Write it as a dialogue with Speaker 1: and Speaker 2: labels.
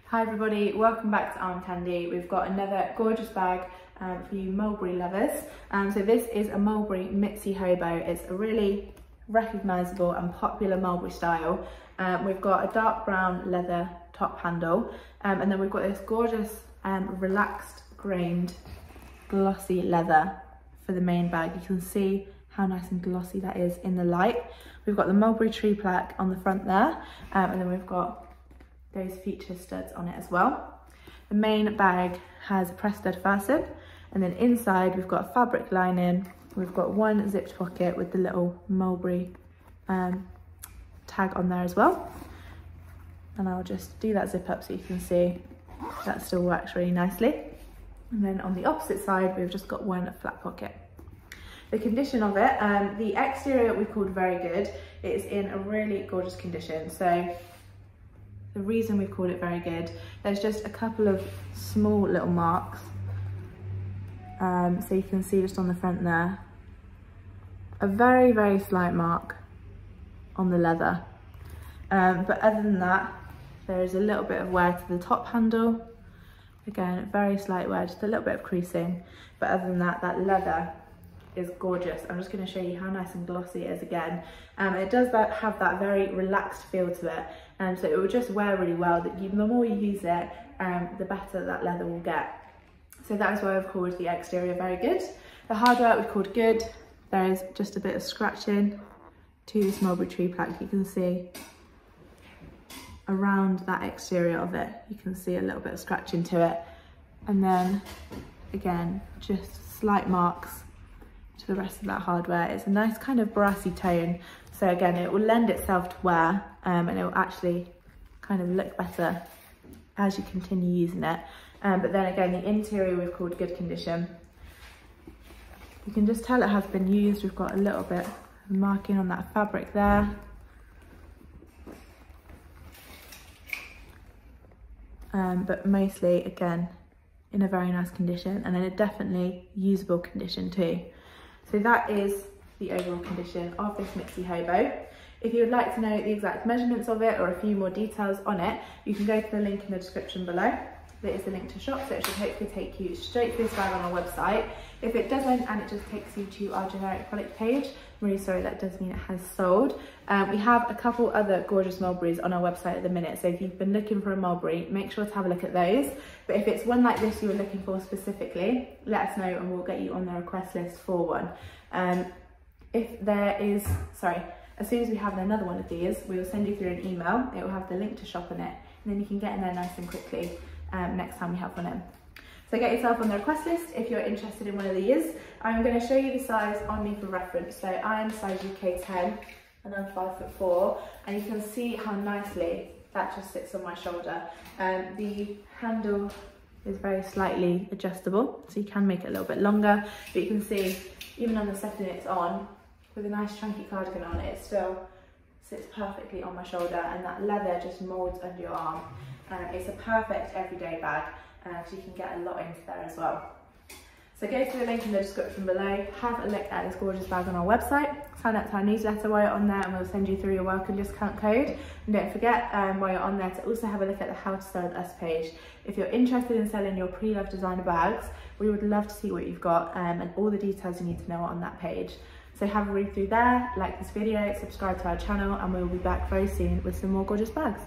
Speaker 1: Hi everybody, welcome back to Armcandy. We've got another gorgeous bag for you Mulberry lovers. So this is a Mulberry Mitzy Hobo. It's a really recognisable and popular Mulberry style. We've got a dark brown leather top handle, and then we've got this gorgeous relaxed grained glossy leather for the main bag. You can see how nice and glossy that is in the light. We've got the mulberry tree plaque on the front there, and then we've got those feature studs on it as well. The main bag has a press stud fasten, and then inside we've got a fabric lining. We've got one zipped pocket with the little mulberry tag on there as well. And I'll just do that zip up so you can see that still works really nicely. And then on the opposite side, we've just got one flat pocket. The condition of it, the exterior we called very good. It's in a really gorgeous condition. So the reason we've called it very good, there's just a couple of small little marks. So you can see just on the front there, a very, very slight mark on the leather. But other than that, there is a little bit of wear to the top handle. Again, very slight wear, just a little bit of creasing. But other than that, that leather is gorgeous. I'm just going to show you how nice and glossy it is again. It does have that very relaxed feel to it, and so it will just wear really well. The more you use it, the better that leather will get. So that is why I've called the exterior very good. The hardware we've called good. There is just a bit of scratching to this mulberry tree plaque. You can see around that exterior of it, you can see a little bit of scratching to it, and then again just slight marks to the rest of that hardware. It's a nice kind of brassy tone, so again it will lend itself to wear, and it will actually kind of look better as you continue using it. But then again, the interior we've called good condition. You can just tell it has been used. We've got a little bit of marking on that fabric there. But mostly again in a very nice condition, and in a definitely usable condition too. So that is the overall condition of this Mitzy Hobo. If you would like to know the exact measurements of it or a few more details on it, you can go to the link in the description below. There is a link to shop, so it should hopefully take you straight to this bag on our website. If it doesn't and it just takes you to our generic product page, I'm really sorry, that does mean it has sold. We have a couple other gorgeous mulberries on our website at the minute, so if you've been looking for a mulberry, make sure to have a look at those. But if it's one like this you were looking for specifically, let us know and we'll get you on the request list for one. As soon as we have another one of these, we will send you through an email. It will have the link to shop on it, and then you can get in there nice and quickly next time we have one in. So get yourself on the request list if you're interested in one of these. I'm going to show you the size on me for reference. So I am size UK 10 and I'm 5'4", and you can see how nicely that just sits on my shoulder. The handle is very slightly adjustable, so you can make it a little bit longer, but you can see even on the setting it's on, with a nice chunky cardigan on, it still sits perfectly on my shoulder, and that leather just moulds under your arm. It's a perfect everyday bag, so you can get a lot into there as well. So go to the link in the description below, have a look at this gorgeous bag on our website, sign up to our newsletter while you're on there, and we'll send you through your welcome discount code. And don't forget, while you're on there, to also have a look at the How to Sell With Us page. If you're interested in selling your pre-loved designer bags, we would love to see what you've got, and all the details you need to know are on that page. So have a read through there, like this video, subscribe to our channel, and we will be back very soon with some more gorgeous bags.